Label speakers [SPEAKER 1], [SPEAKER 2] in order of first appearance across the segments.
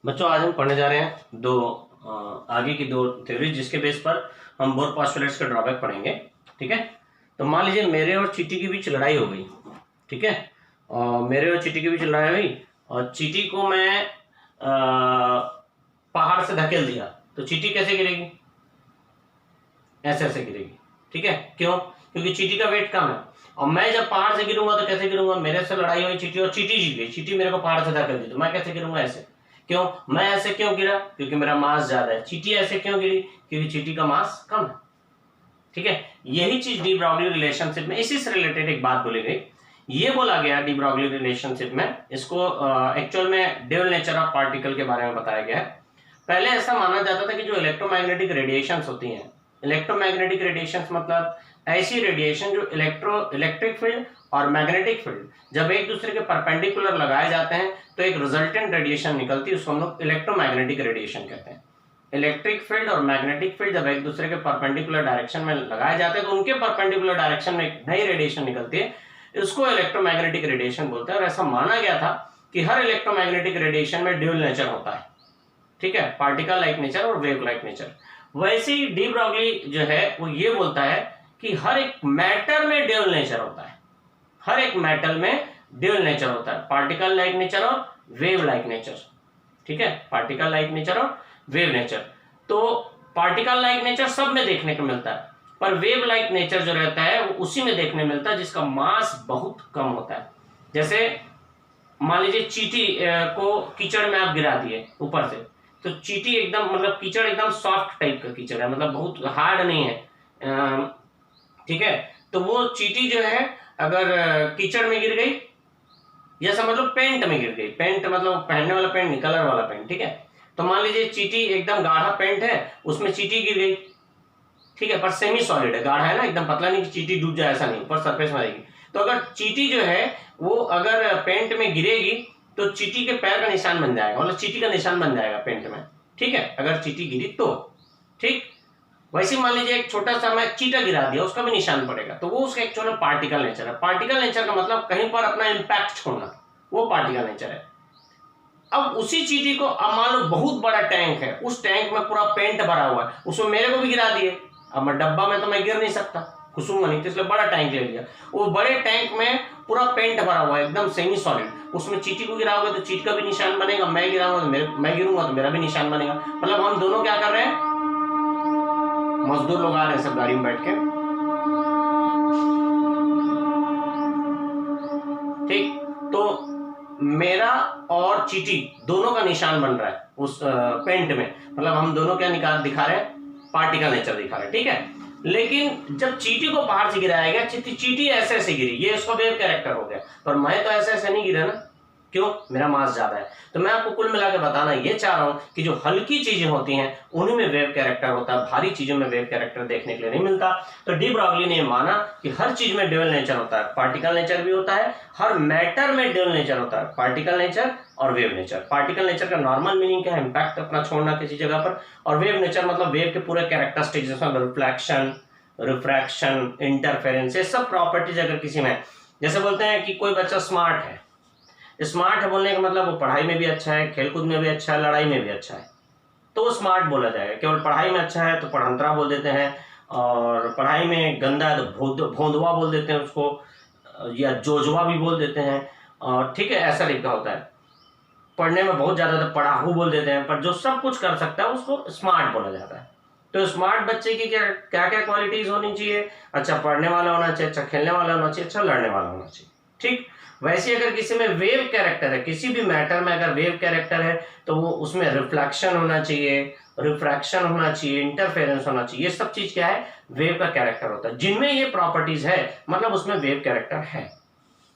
[SPEAKER 1] बच्चों आज हम पढ़ने जा रहे हैं आगे की दो थ्योरी जिसके बेस पर हम बोर पोस्टुलेट्स का ड्रॉबैक पढ़ेंगे। ठीक है, तो मान लीजिए मेरे और चींटी के बीच लड़ाई हो गई। ठीक है, मेरे और चींटी के बीच लड़ाई हुई और चींटी को मैं पहाड़ से धकेल दिया तो चींटी कैसे गिरेगी? ऐसे ऐसे गिरेगी। ठीक है, क्यों? क्योंकि चींटी का वेट कम है और मैं जब पहाड़ से गिरूंगा तो कैसे गिरूंगा? मेरे से लड़ाई हुई चींटी और चींटी जीत गई, चींटी मेरे को पहाड़ से धकेल दी तो मैं कैसे गिरूंगा? ऐसे। क्यों? मैं ऐसे क्यों गिरा? क्योंकि मेरा मास ज्यादा है। चींटी ऐसे क्यों गिरी? क्योंकि चींटी का मास कम है। ठीक है, यही चीज डी ब्रॉगली रिलेशनशिप में इसी से रिलेटेड एक बात बोली गई। ये बोला गया डी ब्रॉगली रिलेशनशिप में, इसको एक्चुअल में ड्यूअल नेचर ऑफ पार्टिकल के बारे में बताया गया है। पहले ऐसा माना जाता था कि जो इलेक्ट्रोमैग्नेटिक रेडिएशंस होती हैं, इलेक्ट्रोमैग्नेटिक रेडिएशंस मतलब ऐसी रेडिएशन जो इलेक्ट्रिक फील्ड और मैग्नेटिक फील्ड जब एक दूसरे के परपेंडिकुलर लगाए जाते हैं तो एक रिजल्टेंट रेडिएशन निकलती है, उसको हम लोग इलेक्ट्रोमैग्नेटिक रेडिएशन कहते हैं। इलेक्ट्रिक फील्ड और मैग्नेटिक फील्ड जब एक दूसरे के परपेंडिकुलर डायरेक्शन में लगाए जाते हैं तो उनके परपेंडिकुलर डायरेक्शन में एक नई रेडिएशन निकलती है, इसको इलेक्ट्रोमैग्नेटिक रेडिएशन बोलते हैं। और ऐसा माना गया था कि हर इलेक्ट्रोमैग्नेटिक रेडिएशन में ड्यूअल नेचर होता है। ठीक है, पार्टिकल लाइक नेचर और वेव लाइक नेचर। वैसे ही डी ब्रॉगली जो है वो ये बोलता है कि हर एक मैटर में ड्यूअल नेचर होता है, हर एक मेटल में ड्यूअल नेचर होता है, पार्टिकल लाइक नेचर और वेव लाइक नेचर। ठीक है, पार्टिकल लाइक नेचर और वेव नेचर। तो पार्टिकल लाइक नेचर सब में देखने को मिलता है, पर वेव लाइक नेचर जो रहता है वो उसी में देखने मिलता है जिसका मास बहुत कम होता है। जैसे मान लीजिए चींटी को कीचड़ में आप गिरा दिए ऊपर से, तो चींटी एकदम मतलब कीचड़ एकदम सॉफ्ट टाइप का कीचड़ है, मतलब बहुत हार्ड नहीं है। ठीक है, तो वो चींटी जो है अगर कीचड़ में गिर गई या समझ लो पेंट में गिर गई, पेंट मतलब पहनने वाला पेंट नहीं, कलर वाला पेंट। ठीक है, तो मान लीजिए चींटी एकदम गाढ़ा पेंट है, उसमें चींटी गिर गई। ठीक है, पर सेमी सॉलिड है, गाढ़ा है ना, एकदम पतला नहीं कि चींटी डूब जाए, ऐसा नहीं, ऊपर सरफेस में रहेगी। तो अगर चींटी जो है वो अगर पेंट में गिरेगी तो चींटी के पैर का निशान बन जाएगा, मतलब चींटी का निशान बन जाएगा पेंट में। ठीक है, अगर चींटी गिरी तो। ठीक, वैसे मान लीजिए एक छोटा सा मैं चीटा गिरा दिया, उसका भी निशान पड़ेगा, तो वो उसका एक्चुअल पार्टिकल नेचर है। पार्टिकल नेचर का मतलब कहीं पर अपना इंपैक्ट छोड़ना, वो पार्टिकल नेचर है। अब उसी चीटी को अब मान लो बहुत बड़ा टैंक है, उस टैंक में पूरा पेंट भरा हुआ है, उसमें मेरे को भी गिरा दिए। अब मैं डब्बा में तो मैं गिर नहीं सकता, घुसूंगा नहीं, तो इसलिए बड़ा टैंक ले लिया। वो बड़े टैंक में पूरा पेंट भरा हुआ है एकदम सेमी सॉलिड, उसमें चीटी को गिराओगे तो चीट का भी निशान बनेगा, मैं गिराऊंगा तो मैं गिरूंगा तो मेरा भी निशान बनेगा। मतलब हम दोनों क्या कर रहे हैं, मजदूर लोग आ रहे हैं सब गाड़ी में बैठ के। ठीक, तो मेरा और चीटी दोनों का निशान बन रहा है उस पेंट में, मतलब हम दोनों क्या दिखा रहे हैं, पार्टिकल नेचर दिखा रहे हैं। ठीक है, लेकिन जब चीटी को बाहर से गिराया गया, चीटी ऐसे ऐसे गिरी, ये उसका वेव कैरेक्टर हो गया, पर मैं तो ऐसे ऐसे नहीं गिरा ना, क्यों? मेरा मास ज्यादा है। तो मैं आपको कुल मिलाकर बताना ये चाह रहा हूं कि जो हल्की चीजें होती हैं उन्हीं में वेव कैरेक्टर होता है, भारी चीजों में वेव कैरेक्टर देखने के लिए नहीं मिलता। तो डी ब्रॉगली ने माना कि हर चीज में ड्यूअल नेचर होता है, पार्टिकल नेचर भी होता है, हर मैटर में ड्यूअल नेचर होता है, पार्टिकल नेचर और वेव नेचर। पार्टिकल नेचर का नॉर्मल मीनिंग क्या है? इंपैक्ट अपना छोड़ना किसी जगह पर, और वेव नेचर मतलब वेव के पूरे कैरेक्टरिस्टिक्स, जैसे रिफ्लेक्शन, रिफ्रैक्शन, इंटरफेरेंस, ये सब प्रॉपर्टीज अगर किसी में, जैसे बोलते हैं कि कोई बच्चा स्मार्ट है, स्मार्ट है बोलने का मतलब वो पढ़ाई में भी अच्छा है, खेलकूद में भी अच्छा है, लड़ाई में भी अच्छा है, तो वो स्मार्ट बोला जाएगा। केवल पढ़ाई में अच्छा है तो पढ़ंतरा बोल देते हैं, और पढ़ाई में गंदा है तो भोंदवा बोल देते हैं उसको, या जोजवा भी बोल देते हैं। और ठीक है, ऐसा लिखा होता है। पढ़ने में बहुत ज्यादा तो पढ़ाहू बोल देते हैं, पर जो सब कुछ कर सकता है उसको स्मार्ट बोला जाता है। तो स्मार्ट बच्चे की क्या क्या क्या क्वालिटीज होनी चाहिए? अच्छा पढ़ने वाला होना चाहिए, अच्छा खेलने वाला होना चाहिए, अच्छा लड़ने वाला होना चाहिए। ठीक, वैसे अगर किसी में वेव कैरेक्टर है, किसी भी मैटर में अगर वेव कैरेक्टर है तो वो उसमें रिफ्लेक्शन होना चाहिए, रिफ्रैक्शन होना चाहिए, इंटरफेरेंस होना चाहिए, ये सब चीज क्या है? वेव का कैरेक्टर होता है। जिनमें ये प्रॉपर्टीज है मतलब उसमें वेव कैरेक्टर है।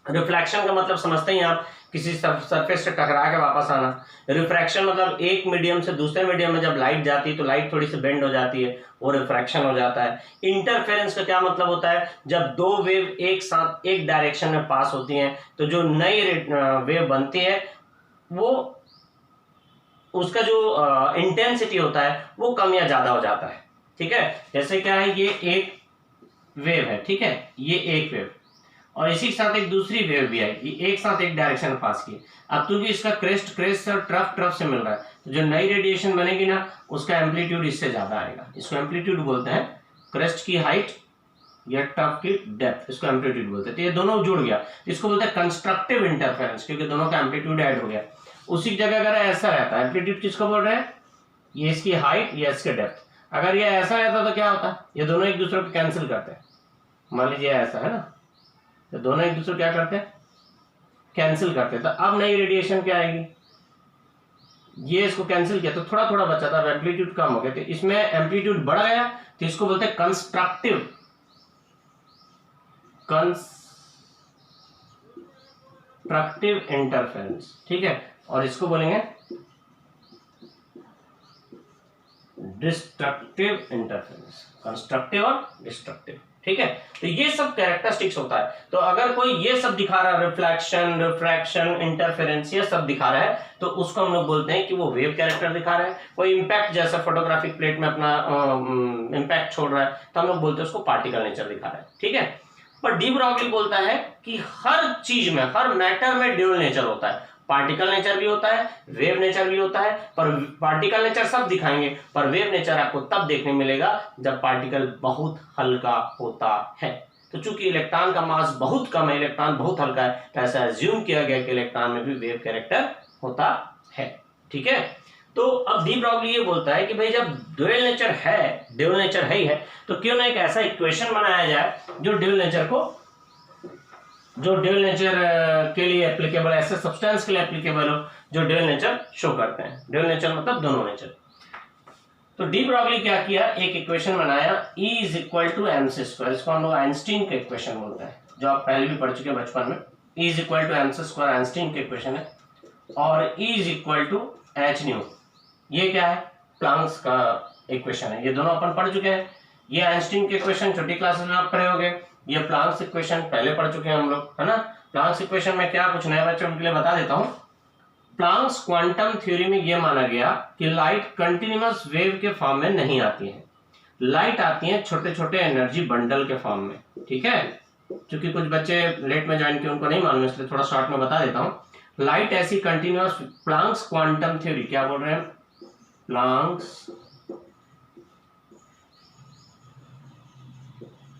[SPEAKER 1] रिफ्लेक्शन का मतलब समझते हैं आप, किसी सरफेस से टकरा के वापस आना। रिफ्रैक्शन मतलब एक मीडियम से दूसरे मीडियम में जब लाइट जाती है तो लाइट थोड़ी सी बेंड हो जाती है, वो रिफ्रैक्शन हो जाता है। इंटरफेरेंस का क्या मतलब होता है? जब दो वेव एक साथ एक डायरेक्शन में पास होती हैं तो जो नई वेव बनती है वो उसका जो इंटेंसिटी होता है वो कम या ज्यादा हो जाता है। ठीक है, जैसे क्या है, ये एक वेव है, ठीक है, ये एक वेव, और इसी के साथ एक दूसरी वेव भी आई, एक साथ एक डायरेक्शन में पास की। अब क्योंकि इसका क्रेस्ट और ट्रफ से मिल रहा है, तो जो नई रेडिएशन बनेगी ना उसका एम्पलीट्यूड इससे ज्यादा आएगा। इसको एम्पलीट्यूड बोलते हैं, क्रेस्ट की हाइट या ट्रफ की डेप्थ, इसको एम्पलीट्यूड बोलते हैं। तो ये दोनों जुड़ गया, इसको बोलते हैं कंस्ट्रक्टिव इंटरफेरेंस, क्योंकि दोनों का एम्पलीट्यूड ऐड हो गया। उसी जगह अगर ऐसा रहता है, एम्पलीट्यूड किसको बोल रहे हैं, ये इसकी हाइट, ये इसके डेप्थ। अगर ये ऐसा रहता तो क्या होता, ये दोनों एक दूसरे को कैंसिल करते हैं। मान लीजिए ऐसा है ना, तो दोनों एक दूसरे क्या करते हैं, कैंसिल करते हैं। तो अब नई रेडिएशन क्या आएगी, ये इसको कैंसिल किया तो थोड़ा थोड़ा बचा था, एम्पलीट्यूड कम हो गया, तो इसमें एम्पलीट्यूड बढ़ गया, तो इसको बोलते हैं कंस्ट्रक्टिव इंटरफेरेंस, ठीक है। और इसको बोलेंगे डिस्ट्रक्टिव इंटरफेरेंस, कंस्ट्रक्टिव और डिस्ट्रक्टिव, ठीक है। तो ये सब कैरेक्टरिस्टिक्स होता है। तो अगर कोई ये सब दिखा रहा है, रिफ्लेक्शन, रिफ्रैक्शन, इंटरफेरेंस, ये सब दिखा रहा है, तो उसको हम लोग बोलते हैं कि वो वेव कैरेक्टर दिखा रहा है। कोई इंपैक्ट जैसा फोटोग्राफिक प्लेट में अपना इंपैक्ट छोड़ रहा है, तो हम लोग बोलते हैं उसको पार्टिकल नेचर दिखा रहा है, ठीक है। पर डी ब्रॉगली बोलता है कि हर चीज में, हर मैटर में ड्यूअल नेचर होता है, पार्टिकल नेचर भी होता है, वेव नेचर भी होता है। पर पार्टिकल नेचर सब दिखाएंगे, पर वेव नेचर आपको तब देखने मिलेगा जब पार्टिकल बहुत हल्का होता है। तो चूंकि इलेक्ट्रॉन का मास बहुत कम है, इलेक्ट्रॉन बहुत हल्का है, तो ऐसा एज्यूम किया गया कि इलेक्ट्रॉन में भी वेव कैरेक्टर होता है, ठीक है। तो अब डी ब्रॉगली ये बोलता है कि भाई जब ड्यूअल नेचर है ही है, तो क्यों ना एक ऐसा इक्वेशन बनाया जाए जो ड्यूअल नेचर के लिए एप्लीकेबल, ऐसे सब्सटेंस के लिए एप्लीकेबल हो जो ड्यूअल नेचर शो करते हैं। ड्यूअल नेचर मतलब दोनों नेचर। तो डी ब्रॉगली क्या किया, एक इक्वेशन बनाया, E is equal to mc², इसको हम लोग आइंस्टीन के इक्वेशन बोलते हैं, जो आप पहले भी पढ़ चुके हैं बचपन में। E is equal to mc² Einstein के इक्वेशन है, और E is equal to h nu, ये क्या है, प्लांक्स का इक्वेशन है। ये दोनों अपन पढ़ चुके हैं। ये आइंस्टीन के इक्वेशन छोटी क्लासेस में आप पढ़े होंगे, ये प्लांक्स इक्वेशन पहले पढ़ चुके हैं हम लोग, है ना। प्लांक्स इक्वेशन में क्या, कुछ नए बच्चों के लिए बता देता हूं। प्लांक्स क्वांटम थ्योरी में यह माना गया कि लाइट कंटिन्यूअस वेव के फॉर्म में नहीं आती है, लाइट आती है छोटे छोटे एनर्जी बंडल के फॉर्म में, ठीक है। क्योंकि कुछ बच्चे लेट में ज्वाइन किए, उनको नहीं मालूम, इसलिए थोड़ा शॉर्ट में बता देता हूं। लाइट ऐसी कंटिन्यूअस, प्लांक्स क्वांटम थ्योरी क्या बोल रहे हैं, प्लांक्स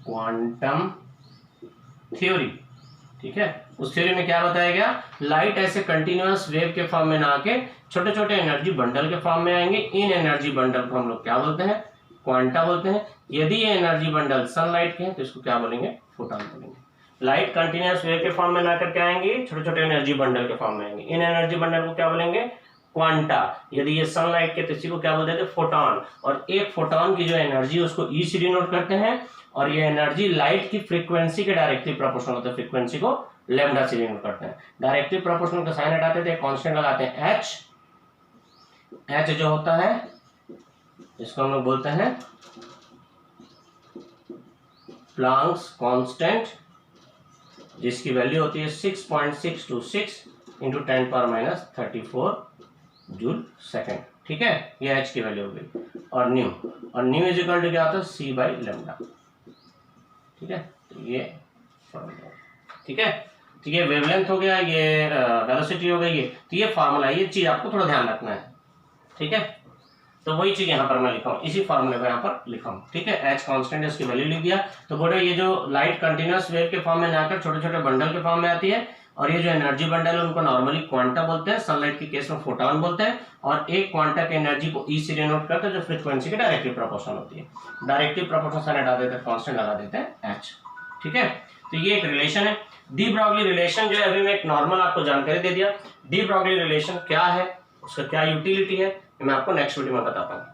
[SPEAKER 1] क्वांटम थ्योरी, ठीक है। उस थ्योरी में क्या बताया गया, लाइट ऐसे कंटिन्यूअस वेव के फॉर्म में ना आके छोटे छोटे एनर्जी बंडल के फॉर्म में आएंगे। इन एनर्जी बंडल को हम लोग क्या बोलते हैं, क्वांटा बोलते हैं। यदि ये एनर्जी बंडल सनलाइट के हैं तो इसको क्या बोलेंगे, फोटॉन बोलेंगे। लाइट कंटिन्यूअस वेव के फॉर्म में ना करके आएंगे, छोटे छोटे एनर्जी बंडल के फॉर्म में आएंगे। इन एनर्जी बंडल को क्या बोलेंगे, क्वांटा। यदि ये सनलाइट के तो इसी को क्या बोलते हैं, फोटॉन। और एक फोटॉन की जो एनर्जी है उसको ई से डिनोट करते हैं, और ये एनर्जी लाइट की फ्रीक्वेंसी के डायरेक्टली प्रोपोर्शनल होता है, फ्रीक्वेंसी को लैम्डा से डिनोट करते हैं। डायरेक्टली प्रोपोर्शनल का साइन हटाते थे, कांस्टेंट लगाते हैं h जो होता है इसको हम लोग बोलते हैं प्लांक्स कांस्टेंट, जिसकी वैल्यू होती है 6.626 इंटू 10⁻³ जूल सेकेंड, ठीक है। ये h की वैल्यू हो गई। और न्यू इज इक्वल टू क्या होता है, c/λ, ठीक है। तो ये फॉर्मूला, ठीक है। तो ये वेवलेंथ हो गया, ये वेलोसिटी हो गई, तो ये फार्मूला, ये चीज आपको थोड़ा ध्यान रखना है, ठीक है। तो वही चीज यहाँ पर मैं लिखा हूँ, इसी फार्मूले को यहाँ पर लिखा हूँ, ठीक है। h कांस्टेंट है, उसकी वैल्यू लिख दिया। तो बोले ये जो लाइट कंटिन्यूअस वेव के फॉर्म में ना आकर छोटे छोटे बंडल के फॉर्म में आती है, और ये जो एनर्जी बंडल है उनको नॉर्मली क्वांटा बोलते हैं, सनलाइट के केस में फोटॉन बोलते हैं। और एक क्वांटा की एनर्जी को ई से डिनोट करते हैं जो फ्रीक्वेंसी के डायरेक्टली प्रोपोर्शनल होती है। डायरेक्टली प्रोपोर्शनल साइन हटा देते हैं, कांस्टेंट लगा देते हैं h, ठीक है। तो ये एक रिलेशन है, डी ब्रॉगली रिलेशन जो है, अभी मैं एक नॉर्मल आपको जानकारी दे दिया। डी ब्रॉगली रिलेशन क्या है, उसका क्या यूटिलिटी है, मैं आपको नेक्स्ट वीडियो में बताता हूँ।